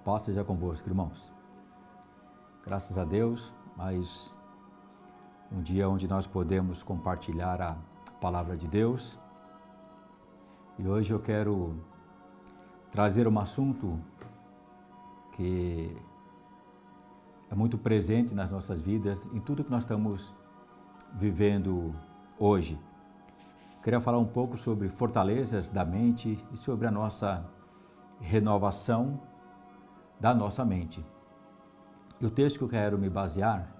paz seja convosco, irmãos. Graças a Deus, mais um dia onde nós podemos compartilhar a palavra de Deus. E hoje eu quero trazer um assunto que é muito presente nas nossas vidas, em tudo que nós estamos vivendo hoje. Queria falar um pouco sobre fortalezas da mente e sobre a nossa renovação da nossa mente. E o texto que eu quero me basear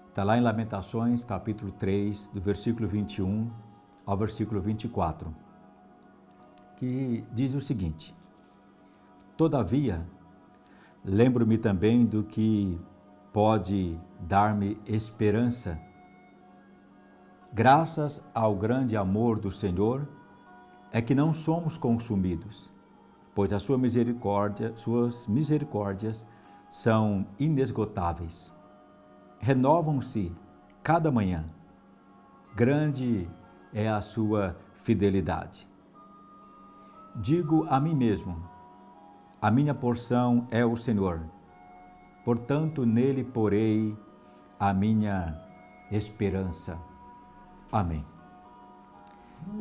está lá em Lamentações, capítulo 3, do versículo 21 ao versículo 24, que diz o seguinte: Todavia, lembro-me também do que pode dar-me esperança. Graças ao grande amor do Senhor, é que não somos consumidos, pois a suas misericórdias são inesgotáveis. Renovam-se cada manhã. Grande é a sua fidelidade. Digo a mim mesmo: a minha porção é o Senhor, portanto nele porei a minha esperança. Amém.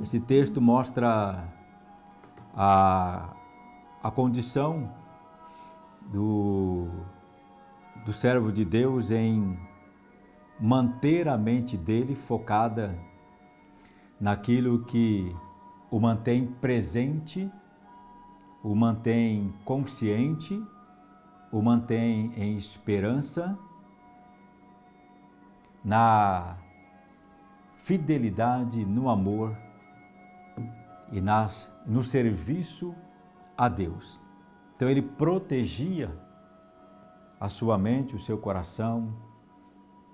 Esse texto mostra a condição do servo de Deus em manter a mente dele focada naquilo que o mantém presente, o mantém consciente, o mantém em esperança, na fidelidade, no amor e no serviço a Deus. Então ele protegia a sua mente, o seu coração,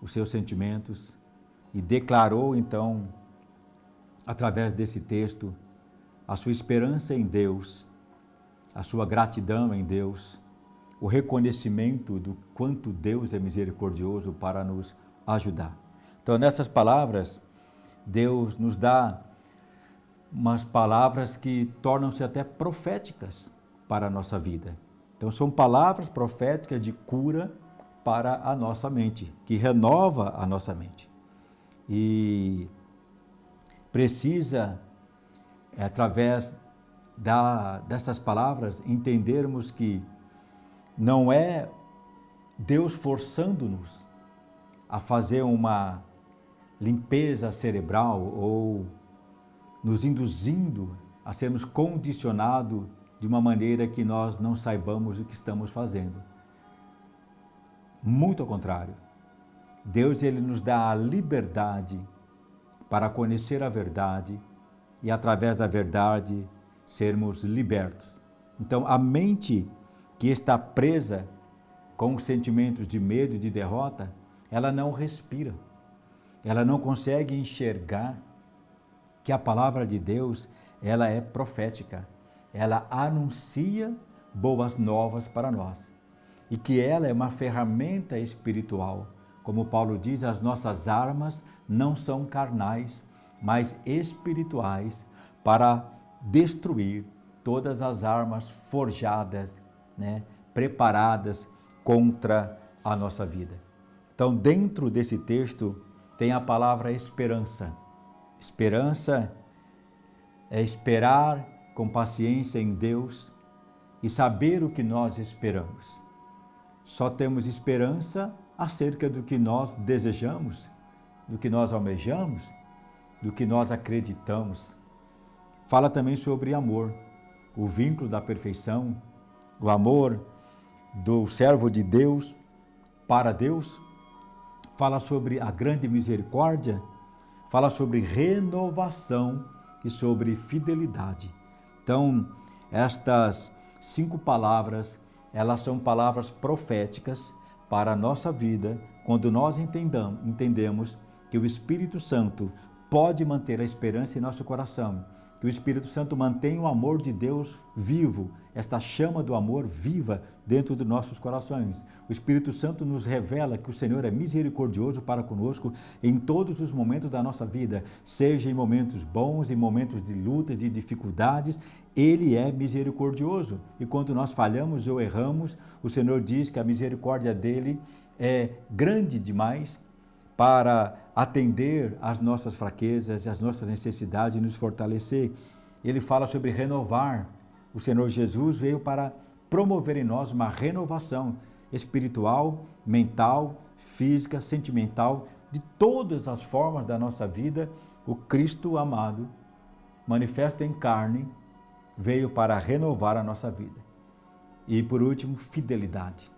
os seus sentimentos e declarou então, através desse texto, a sua esperança em Deus, a sua gratidão em Deus, o reconhecimento do quanto Deus é misericordioso para nos ajudar. Então, nessas palavras, Deus nos dá umas palavras que tornam-se até proféticas para a nossa vida. Então, são palavras proféticas de cura para a nossa mente, que renova a nossa mente. E precisa, através dessas palavras, entendermos que não é Deus forçando-nos a fazer uma limpeza cerebral ou nos induzindo a sermos condicionados de uma maneira que nós não saibamos o que estamos fazendo. Muito ao contrário. Deus, ele nos dá a liberdade para conhecer a verdade e, através da verdade, sermos libertos. Então, a mente que está presa com os sentimentos de medo e de derrota, ela não respira. Ela não consegue enxergar que a palavra de Deus, ela é profética. Ela anuncia boas novas para nós. E que ela é uma ferramenta espiritual. Como Paulo diz, as nossas armas não são carnais, mas espirituais, para destruir todas as armas forjadas, preparadas contra a nossa vida. Então, dentro desse texto, tem a palavra esperança. Esperança é esperar com paciência em Deus e saber o que nós esperamos. Só temos esperança acerca do que nós desejamos, do que nós almejamos, do que nós acreditamos. Fala também sobre amor, o vínculo da perfeição, o amor do servo de Deus para Deus. Fala sobre a grande misericórdia, fala sobre renovação e sobre fidelidade. Então, estas 5 palavras, elas são palavras proféticas para a nossa vida, quando nós entendemos que o Espírito Santo pode manter a esperança em nosso coração, que o Espírito Santo mantenha o amor de Deus vivo, esta chama do amor viva dentro de nossos corações. O Espírito Santo nos revela que o Senhor é misericordioso para conosco em todos os momentos da nossa vida, seja em momentos bons, em momentos de luta, de dificuldades, Ele é misericordioso. E quando nós falhamos ou erramos, o Senhor diz que a misericórdia dele é grande demais para atender às nossas fraquezas e às nossas necessidades e nos fortalecer. Ele fala sobre renovar. O Senhor Jesus veio para promover em nós uma renovação espiritual, mental, física, sentimental, de todas as formas da nossa vida. O Cristo amado, manifesto em carne, veio para renovar a nossa vida. E por último, fidelidade.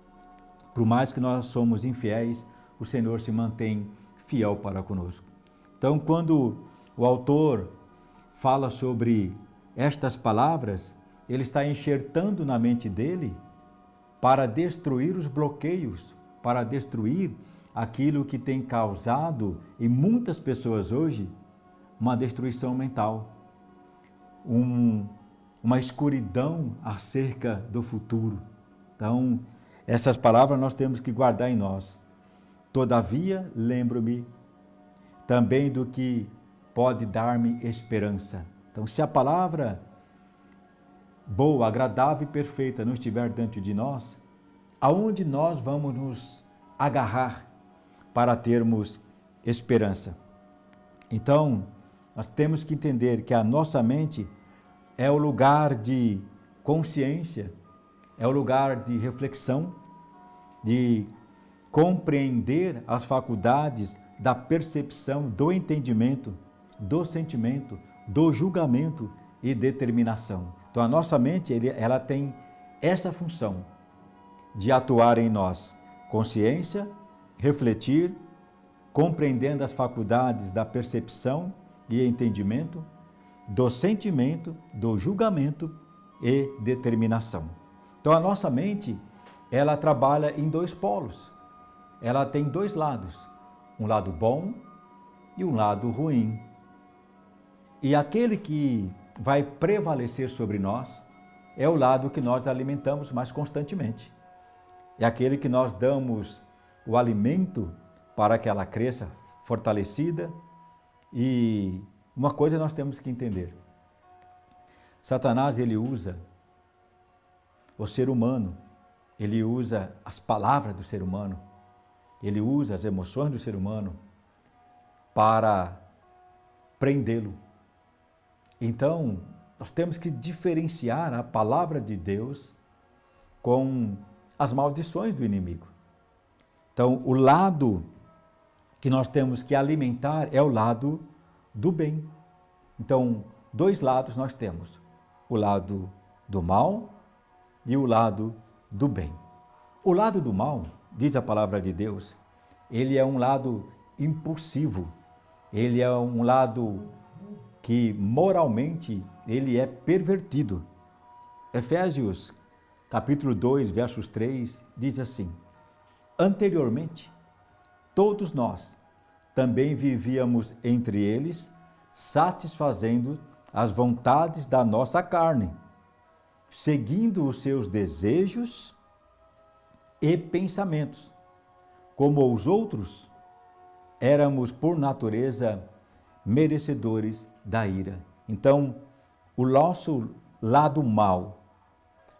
Por mais que nós somos infiéis, o Senhor se mantém fiel para conosco. Então, quando o autor fala sobre estas palavras, ele está enxertando na mente dele para destruir os bloqueios, para destruir aquilo que tem causado em muitas pessoas hoje uma destruição mental, uma escuridão acerca do futuro. Então, essas palavras nós temos que guardar em nós. Todavia, lembro-me também do que pode dar-me esperança. Então, se a palavra boa, agradável e perfeita não estiver dentro de nós, aonde nós vamos nos agarrar para termos esperança? Então, nós temos que entender que a nossa mente é o lugar de consciência, é o lugar de reflexão, de compreender as faculdades da percepção, do entendimento, do sentimento, do julgamento e determinação. Então a nossa mente, ela tem essa função de atuar em nós. Consciência, refletir, compreendendo as faculdades da percepção e entendimento, do sentimento, do julgamento e determinação. Então a nossa mente, ela trabalha em dois polos. Ela tem dois lados, um lado bom e um lado ruim. E aquele que vai prevalecer sobre nós é o lado que nós alimentamos mais constantemente. É aquele que nós damos o alimento para que ela cresça fortalecida. E uma coisa nós temos que entender. Satanás, ele usa o ser humano, ele usa as palavras do ser humano, ele usa as emoções do ser humano para prendê-lo. Então, nós temos que diferenciar a palavra de Deus com as maldições do inimigo. Então, o lado que nós temos que alimentar é o lado do bem. Então, dois lados nós temos, o lado do mal e o lado do bem. O lado do mal, diz a palavra de Deus, ele é um lado impulsivo, ele é um lado que moralmente ele é pervertido. Efésios capítulo 2, versos 3, diz assim: anteriormente, todos nós também vivíamos entre eles, satisfazendo as vontades da nossa carne, seguindo os seus desejos e pensamentos. Como os outros, éramos por natureza merecedores da ira. Então, o nosso lado mal,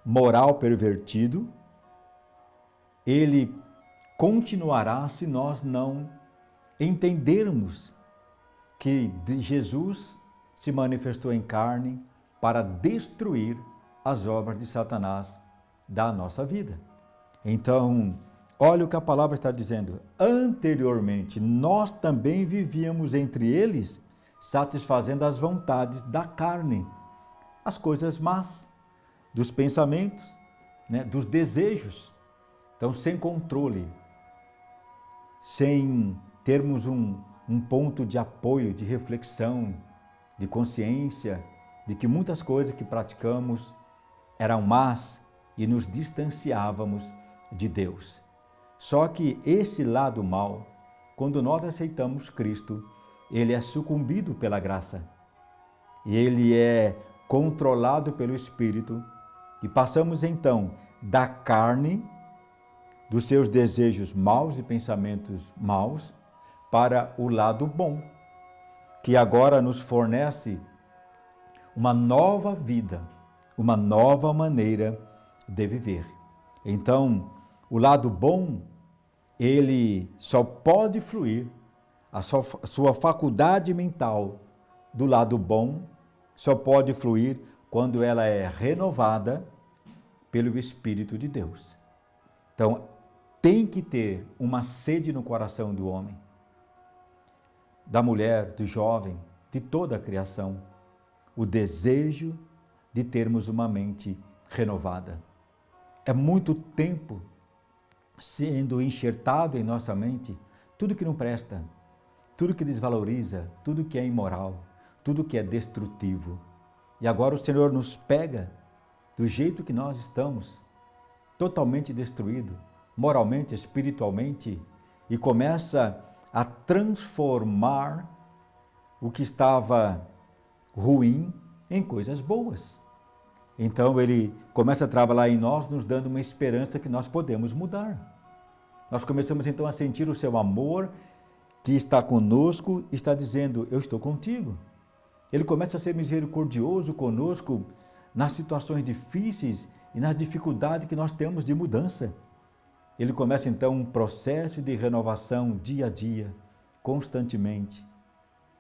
moral pervertido, ele continuará se nós não entendermos que Jesus se manifestou em carne para destruir as obras de Satanás da nossa vida. Então, olha o que a palavra está dizendo. Anteriormente, nós também vivíamos entre eles, satisfazendo as vontades da carne, as coisas más, dos pensamentos, dos desejos. Então, sem controle, sem termos um ponto de apoio, de reflexão, de consciência, de que muitas coisas que praticamos eram más e nos distanciávamos de Deus. Só que esse lado mal, quando nós aceitamos Cristo, ele é sucumbido pela graça. e ele é controlado pelo Espírito, e passamos então da carne, dos seus desejos maus e pensamentos maus, para o lado bom, que agora nos fornece uma nova vida, uma nova maneira de viver. Então, o lado bom, ele só pode fluir, a sua faculdade mental do lado bom só pode fluir quando ela é renovada pelo Espírito de Deus. Então, tem que ter uma sede no coração do homem, da mulher, do jovem, de toda a criação, o desejo de termos uma mente renovada. É muito tempo sendo enxertado em nossa mente tudo que não presta, tudo que desvaloriza, tudo que é imoral, tudo que é destrutivo. E agora o Senhor nos pega do jeito que nós estamos, totalmente destruído, moralmente, espiritualmente, e começa a transformar o que estava ruim em coisas boas. Então ele começa a trabalhar em nós, nos dando uma esperança que nós podemos mudar. Nós começamos então a sentir o seu amor que está conosco, está dizendo, eu estou contigo. Ele começa a ser misericordioso conosco nas situações difíceis e nas dificuldades que nós temos de mudança. Ele começa então um processo de renovação dia a dia, constantemente.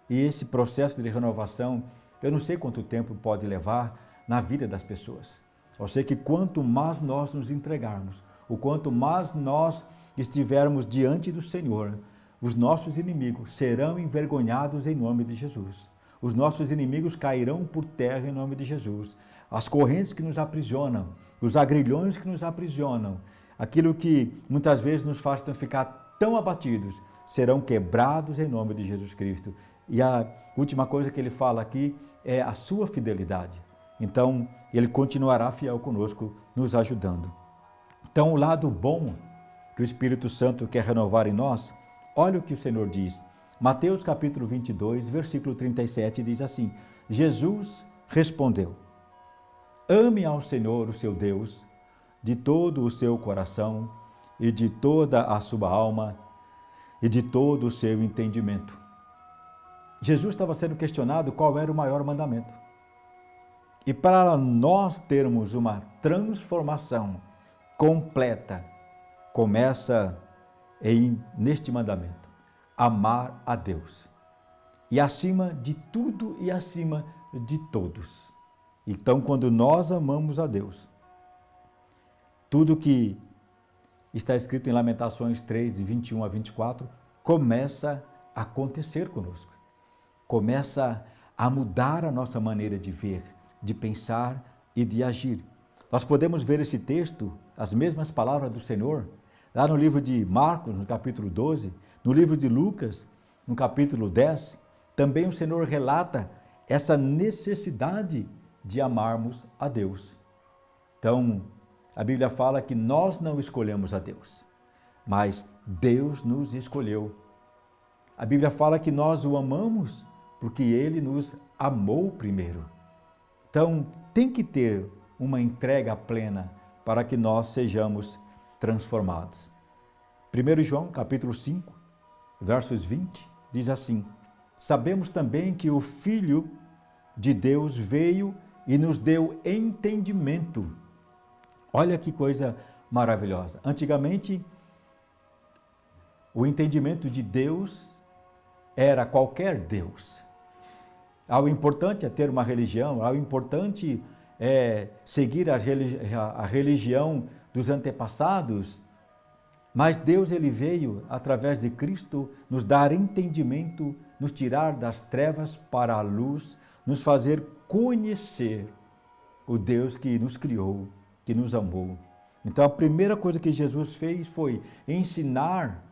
E esse processo de renovação, eu não sei quanto tempo pode levar na vida das pessoas. Eu sei que quanto mais nós nos entregarmos, o quanto mais nós estivermos diante do Senhor, os nossos inimigos serão envergonhados em nome de Jesus. Os nossos inimigos cairão por terra em nome de Jesus. As correntes que nos aprisionam, os agrilhões que nos aprisionam, aquilo que muitas vezes nos faz ficar tão abatidos, serão quebrados em nome de Jesus Cristo. E a última coisa que ele fala aqui é a sua fidelidade. Então, ele continuará fiel conosco, nos ajudando. Então, o lado bom que o Espírito Santo quer renovar em nós, olha o que o Senhor diz. Mateus capítulo 22, versículo 37 diz assim, Jesus respondeu, ame ao Senhor, o seu Deus, de todo o seu coração e de toda a sua alma e de todo o seu entendimento. Jesus estava sendo questionado qual era o maior mandamento. E para nós termos uma transformação completa, começa neste mandamento, amar a Deus. E acima de tudo e acima de todos. Então, quando nós amamos a Deus, tudo que está escrito em Lamentações 3, de 21 a 24, começa a acontecer conosco. Começa a mudar a nossa maneira de ver, de pensar e de agir. Nós podemos ver esse texto, as mesmas palavras do Senhor, lá no livro de Marcos, no capítulo 12, no livro de Lucas, no capítulo 10, também o Senhor relata essa necessidade de amarmos a Deus. Então, a Bíblia fala que nós não escolhemos a Deus, mas Deus nos escolheu. A Bíblia fala que nós o amamos porque Ele nos amou primeiro. Então, tem que ter uma entrega plena para que nós sejamos transformados. 1 João, capítulo 5, versos 20, diz assim, sabemos também que o Filho de Deus veio e nos deu entendimento. Olha que coisa maravilhosa. Antigamente, o entendimento de Deus era qualquer Deus. O importante é ter uma religião, o importante é seguir a religião dos antepassados, mas Deus ele veio, através de Cristo, nos dar entendimento, nos tirar das trevas para a luz, nos fazer conhecer o Deus que nos criou, que nos amou. Então a primeira coisa que Jesus fez foi ensinar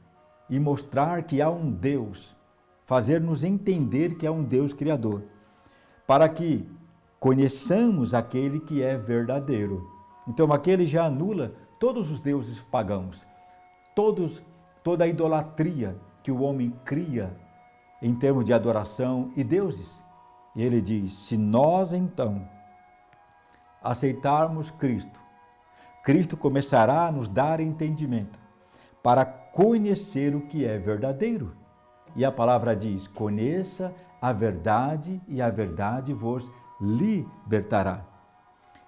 e mostrar que há um Deus, fazer-nos entender que há um Deus Criador, para que conheçamos aquele que é verdadeiro. Então aquele já anula todos os deuses pagãos, toda a idolatria que o homem cria em termos de adoração e deuses. E ele diz: se nós então aceitarmos Cristo, Cristo começará a nos dar entendimento para conhecer o que é verdadeiro. E a palavra diz: conheça a verdade e a verdade vos libertará.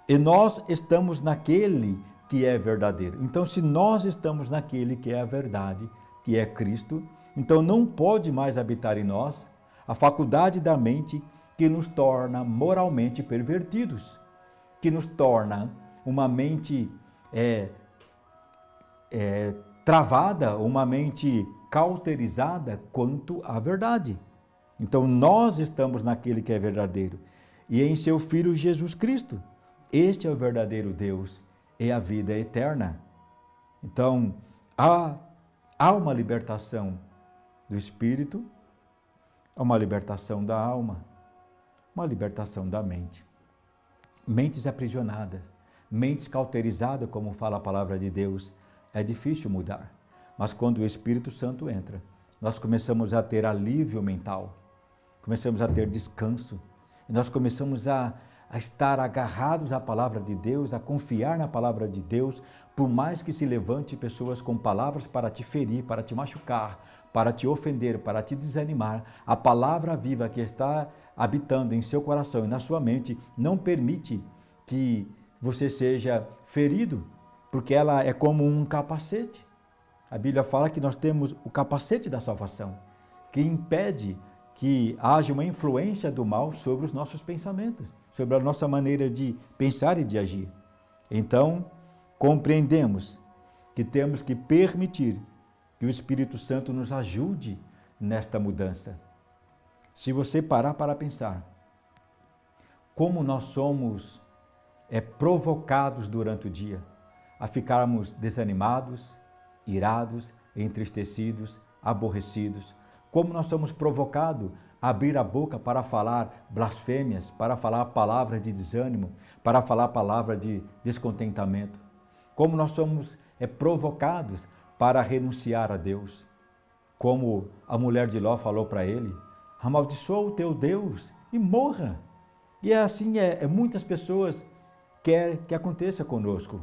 E nós estamos naquele que é verdadeiro. Então, se nós estamos naquele que é a verdade, que é Cristo, então não pode mais habitar em nós a faculdade da mente que nos torna moralmente pervertidos, que nos torna uma mente travada, uma mente cauterizada quanto à verdade. Então nós estamos naquele que é verdadeiro e em seu Filho Jesus Cristo. Este é o verdadeiro Deus e a vida eterna. Então há uma libertação do espírito, há uma libertação da alma, uma libertação da mente. Mentes aprisionadas, mentes cauterizadas, como fala a palavra de Deus, é difícil mudar. Mas quando o Espírito Santo entra, nós começamos a ter alívio mental, começamos a ter descanso, e nós começamos a estar agarrados à palavra de Deus, a confiar na palavra de Deus, por mais que se levante pessoas com palavras para te ferir, para te machucar, para te ofender, para te desanimar, a palavra viva que está habitando em seu coração e na sua mente não permite que você seja ferido, porque ela é como um capacete. A Bíblia fala que nós temos o capacete da salvação, que impede que haja uma influência do mal sobre os nossos pensamentos, sobre a nossa maneira de pensar e de agir. Então, compreendemos que temos que permitir que o Espírito Santo nos ajude nesta mudança. Se você parar para pensar, como nós somos provocados durante o dia a ficarmos desanimados, irados, entristecidos, aborrecidos, como nós somos provocados a abrir a boca para falar blasfêmias, para falar palavras de desânimo, para falar palavras de descontentamento, como nós somos provocados para renunciar a Deus, como a mulher de Ló falou para ele: amaldiçoa o teu Deus e morra. E assim muitas pessoas querem que aconteça conosco,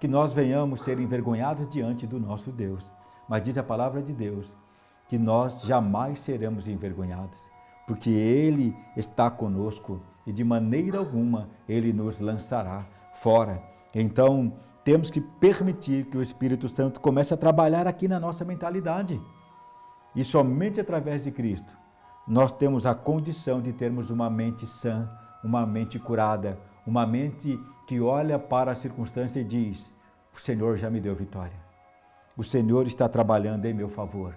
que nós venhamos ser envergonhados diante do nosso Deus. Mas diz a palavra de Deus que nós jamais seremos envergonhados, porque Ele está conosco e de maneira alguma Ele nos lançará fora. Então, temos que permitir que o Espírito Santo comece a trabalhar aqui na nossa mentalidade. E somente através de Cristo nós temos a condição de termos uma mente sã, uma mente curada, uma mente que olha para a circunstância e diz: o Senhor já me deu vitória. O Senhor está trabalhando em meu favor.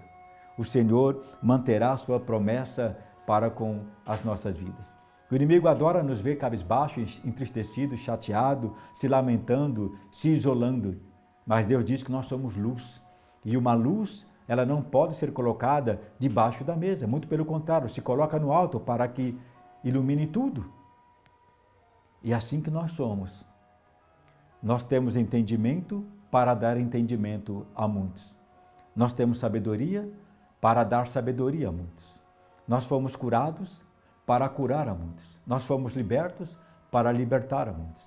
O Senhor manterá a sua promessa para com as nossas vidas. O inimigo adora nos ver cabisbaixo, entristecido, chateado, se lamentando, se isolando. Mas Deus diz que nós somos luz. E uma luz, ela não pode ser colocada debaixo da mesa. Muito pelo contrário, se coloca no alto para que ilumine tudo. E assim que nós somos. Nós temos entendimento para dar entendimento a muitos. Nós temos sabedoria para dar sabedoria a muitos. Nós fomos curados para curar a muitos. Nós fomos libertos para libertar a muitos.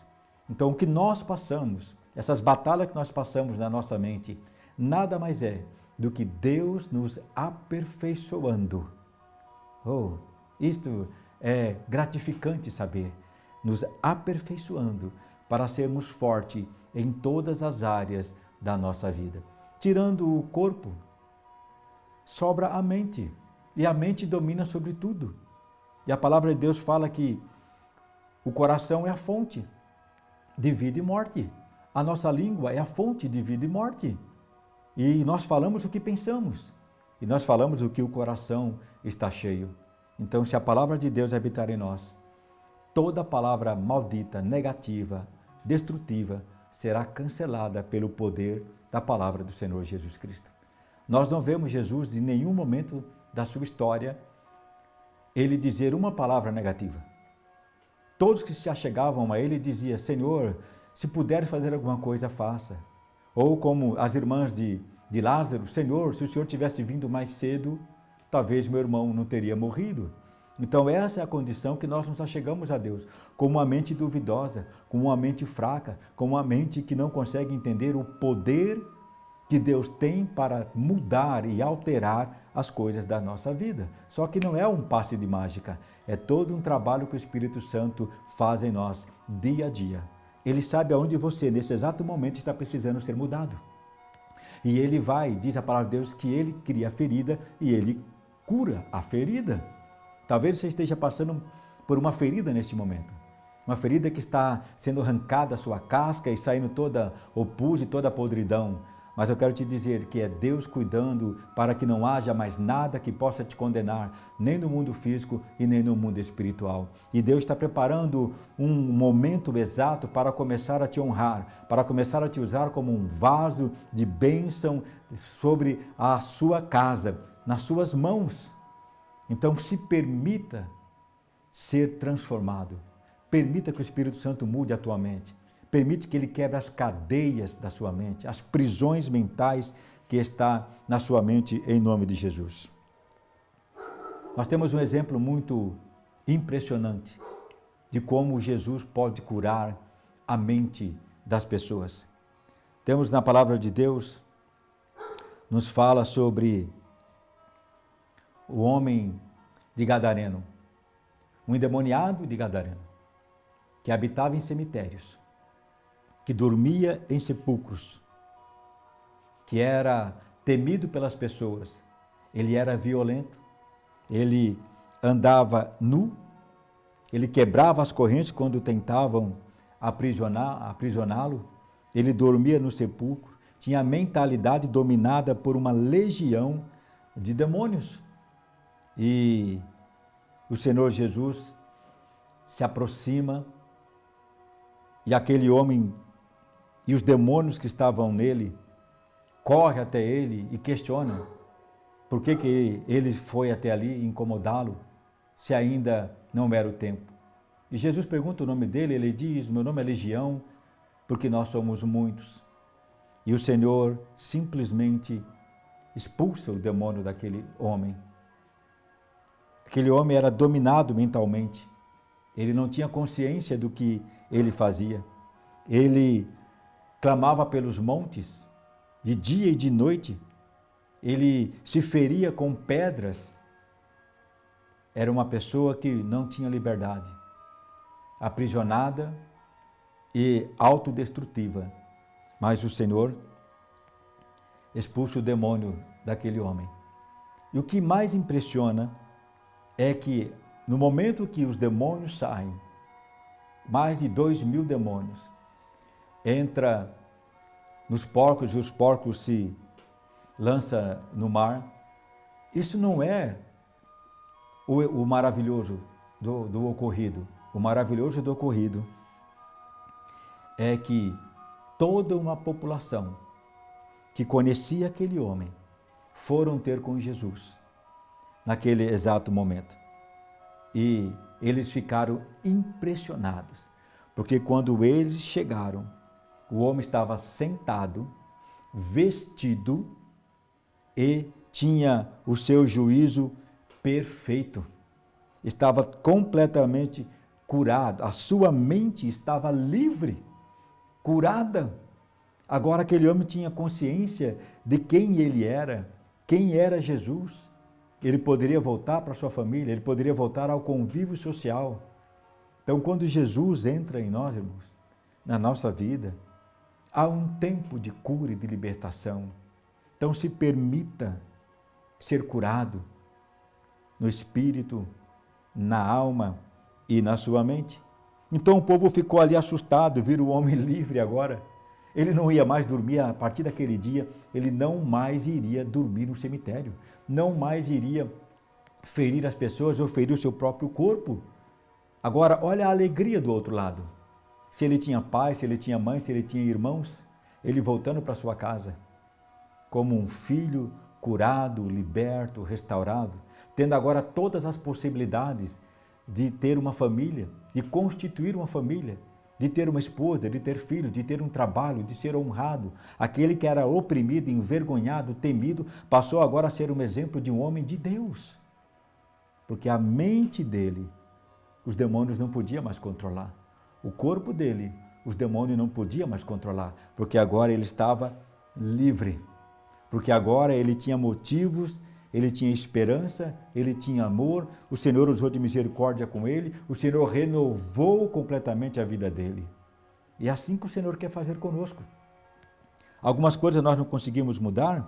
Então, o que nós passamos, essas batalhas que nós passamos na nossa mente, nada mais é do que Deus nos aperfeiçoando. Oh, isto é gratificante saber, nos aperfeiçoando para sermos fortes em todas as áreas da nossa vida. Tirando o corpo, sobra a mente, e a mente domina sobre tudo. E a palavra de Deus fala que o coração é a fonte de vida e morte. A nossa língua é a fonte de vida e morte. E nós falamos o que pensamos, e nós falamos o que o coração está cheio. Então, se a palavra de Deus habitar em nós, toda palavra maldita, negativa, destrutiva, será cancelada pelo poder da palavra do Senhor Jesus Cristo. Nós não vemos Jesus em nenhum momento da sua história ele dizer uma palavra negativa. Todos que se achegavam a ele diziam: Senhor, se puderes fazer alguma coisa, faça. Ou como as irmãs de Lázaro: Senhor, se o Senhor tivesse vindo mais cedo, talvez meu irmão não teria morrido. Então essa é a condição que nós nos achegamos a Deus, com uma mente duvidosa, com uma mente fraca, com uma mente que não consegue entender o poder que Deus tem para mudar e alterar as coisas da nossa vida. Só que não é um passe de mágica, é todo um trabalho que o Espírito Santo faz em nós dia a dia. Ele sabe aonde você, nesse exato momento, está precisando ser mudado. E ele vai, diz a palavra de Deus, que ele cria a ferida e ele cura a ferida. Talvez você esteja passando por uma ferida neste momento. Uma ferida que está sendo arrancada a sua casca e saindo toda o pus e toda a podridão. Mas eu quero te dizer que é Deus cuidando para que não haja mais nada que possa te condenar, nem no mundo físico e nem no mundo espiritual. E Deus está preparando um momento exato para começar a te honrar, para começar a te usar como um vaso de bênção sobre a sua casa, nas suas mãos. Então se permita ser transformado. Permita que o Espírito Santo mude a tua mente. Permite que ele quebre as cadeias da sua mente, as prisões mentais que está na sua mente, em nome de Jesus. Nós temos um exemplo muito impressionante de como Jesus pode curar a mente das pessoas. Temos na palavra de Deus, nos fala sobre o homem de Gadareno, um endemoniado de Gadareno, que habitava em cemitérios, que dormia em sepulcros, que era temido pelas pessoas. Ele era violento, ele andava nu, ele quebrava as correntes quando tentavam aprisioná-lo, ele dormia no sepulcro, tinha a mentalidade dominada por uma legião de demônios. E o Senhor Jesus se aproxima e aquele homem e os demônios que estavam nele correm até ele e questionam por que ele foi até ali incomodá-lo, se ainda não era o tempo. E Jesus pergunta o nome dele, ele diz: meu nome é Legião, porque nós somos muitos. E o Senhor simplesmente expulsa o demônio daquele homem. Aquele homem era dominado mentalmente. Ele não tinha consciência do que ele fazia. Ele clamava pelos montes, de dia e de noite. Ele se feria com pedras. Era uma pessoa que não tinha liberdade, aprisionada e autodestrutiva. Mas o Senhor expulsa o demônio daquele homem. E o que mais impressiona é que no momento que os demônios saem, mais de 2.000 demônios, entra nos porcos e os porcos se lançam no mar. Isso não é o maravilhoso do ocorrido. O maravilhoso do ocorrido é que toda uma população que conhecia aquele homem foram ter com Jesus naquele exato momento. E eles ficaram impressionados, porque quando eles chegaram, o homem estava sentado, vestido e tinha o seu juízo perfeito. Estava completamente curado, a sua mente estava livre, curada. Agora aquele homem tinha consciência de quem ele era, quem era Jesus. Ele poderia voltar para sua família, ele poderia voltar ao convívio social. Então, quando Jesus entra em nós, irmãos, na nossa vida, há um tempo de cura e de libertação. Então, se permita ser curado no espírito, na alma e na sua mente. Então, o povo ficou ali assustado, viram o homem livre agora. Ele não ia mais dormir, a partir daquele dia, ele não mais iria dormir no cemitério, não mais iria ferir as pessoas ou ferir o seu próprio corpo. Agora, olha a alegria do outro lado. Se ele tinha pai, se ele tinha mãe, se ele tinha irmãos, ele voltando para sua casa, como um filho curado, liberto, restaurado, tendo agora todas as possibilidades de ter uma família, de constituir uma família, de ter uma esposa, de ter filhos, de ter um trabalho, de ser honrado. Aquele que era oprimido, envergonhado, temido, passou agora a ser um exemplo de um homem de Deus. porque a mente dele, os demônios não podiam mais controlar. O corpo dele, os demônios não podiam mais controlar, porque agora ele estava livre, porque agora ele tinha motivos, ele tinha esperança, ele tinha amor, o Senhor usou de misericórdia com ele, o Senhor renovou completamente a vida dele. E é assim que o Senhor quer fazer conosco. Algumas coisas nós não conseguimos mudar,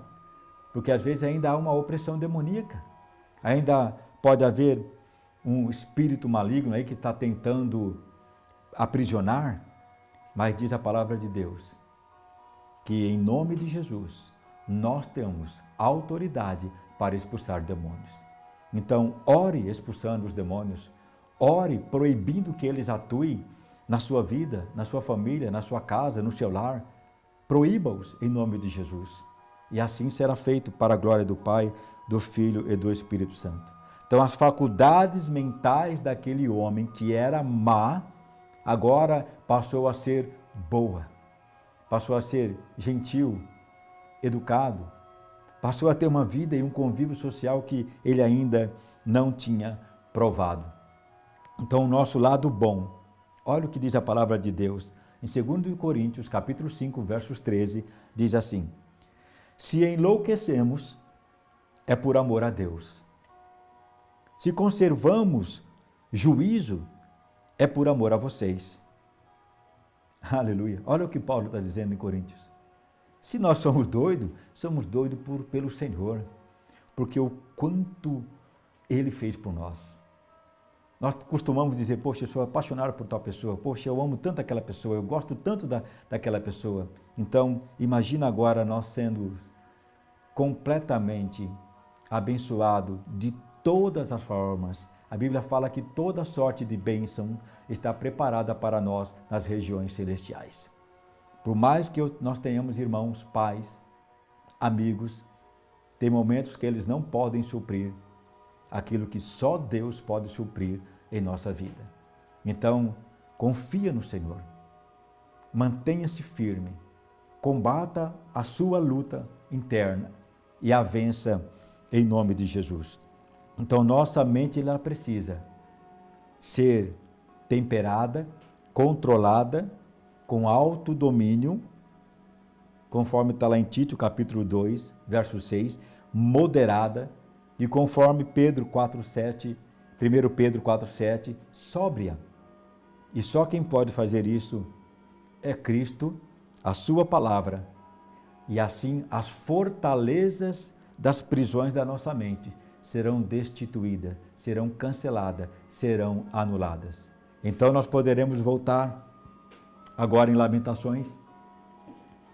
porque às vezes ainda há uma opressão demoníaca. Ainda pode haver um espírito maligno aí que está tentando aprisionar, mas diz a palavra de Deus que em nome de Jesus nós temos autoridade para expulsar demônios. Então, ore expulsando os demônios, ore proibindo que eles atuem na sua vida, na sua família, na sua casa, no seu lar. Proíba-os em nome de Jesus. E assim será feito para a glória do Pai, do Filho e do Espírito Santo. Então, as faculdades mentais daquele homem que era má, agora passou a ser boa, passou a ser gentil, educado, passou a ter uma vida e um convívio social que ele ainda não tinha provado. Então, o nosso lado bom, olha o que diz a palavra de Deus, em 2 Coríntios, capítulo 5, versos 13, diz assim: se enlouquecemos, é por amor a Deus. Se conservamos juízo, é por amor a vocês. Aleluia. Olha o que Paulo está dizendo em Coríntios. Se nós somos doidos pelo Senhor, porque o quanto Ele fez por nós. Nós costumamos dizer, poxa, eu sou apaixonado por tal pessoa, poxa, eu amo tanto aquela pessoa, eu gosto tanto daquela pessoa. Então, imagina agora nós sendo completamente abençoados de todas as formas. A Bíblia fala que toda sorte de bênção está preparada para nós nas regiões celestiais. Por mais que nós tenhamos irmãos, pais, amigos, tem momentos que eles não podem suprir aquilo que só Deus pode suprir em nossa vida. Então, confia no Senhor, mantenha-se firme, combata a sua luta interna e a vença em nome de Jesus. Então, nossa mente ela precisa ser temperada, controlada, com alto domínio, conforme está lá em Tito, capítulo 2, verso 6, moderada, e conforme Pedro 4,7, 1 Pedro 4,7, sóbria. E só quem pode fazer isso é Cristo, a sua palavra, e assim as fortalezas das prisões da nossa mente serão destituídas, serão canceladas, serão anuladas. Então nós poderemos voltar agora em Lamentações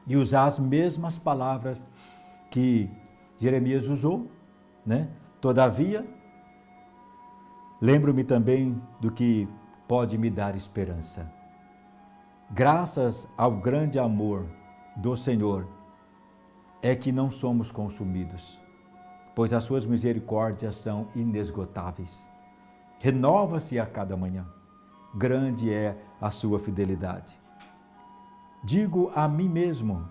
e usar as mesmas palavras que Jeremias usou, né? Todavia, lembro-me também do que pode me dar esperança. Graças ao grande amor do Senhor é que não somos consumidos, pois as suas misericórdias são inesgotáveis. Renova-se a cada manhã. Grande é a sua fidelidade. Digo a mim mesmo,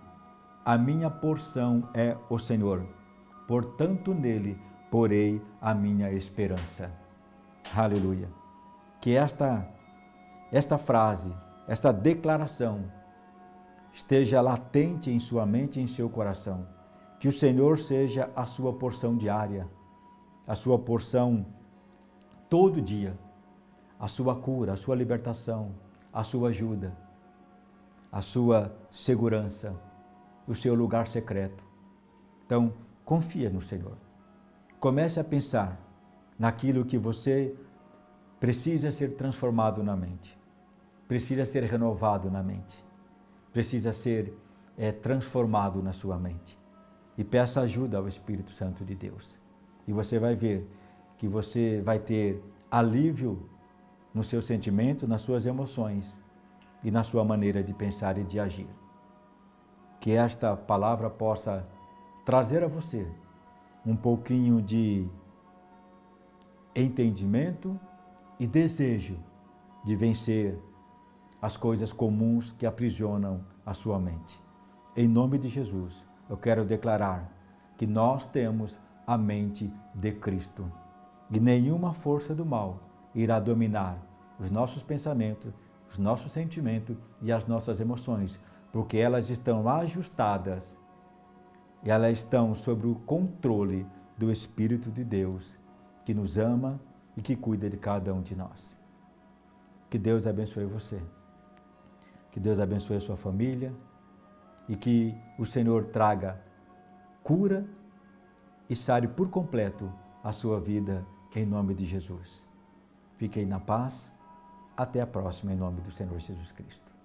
a minha porção é o Senhor, portanto nele porei a minha esperança. Aleluia. Que esta frase, esta declaração esteja latente em sua mente e em seu coração. Que o Senhor seja a sua porção diária, a sua porção todo dia, a sua cura, a sua libertação, a sua ajuda, a sua segurança, o seu lugar secreto. Então, confia no Senhor. Comece a pensar naquilo que você precisa ser transformado na mente, precisa ser renovado na mente, precisa ser transformado na sua mente. E peça ajuda ao Espírito Santo de Deus. E você vai ver que você vai ter alívio no seu sentimento, nas suas emoções e na sua maneira de pensar e de agir. Que esta palavra possa trazer a você um pouquinho de entendimento e desejo de vencer as coisas comuns que aprisionam a sua mente. Em nome de Jesus, eu quero declarar que nós temos a mente de Cristo. E nenhuma força do mal irá dominar os nossos pensamentos, os nossos sentimentos e as nossas emoções, porque elas estão ajustadas e elas estão sob o controle do Espírito de Deus, que nos ama e que cuida de cada um de nós. Que Deus abençoe você. Que Deus abençoe a sua família e que o Senhor traga cura e sare por completo a sua vida em nome de Jesus. Fiquem na paz. Até a próxima, em nome do Senhor Jesus Cristo.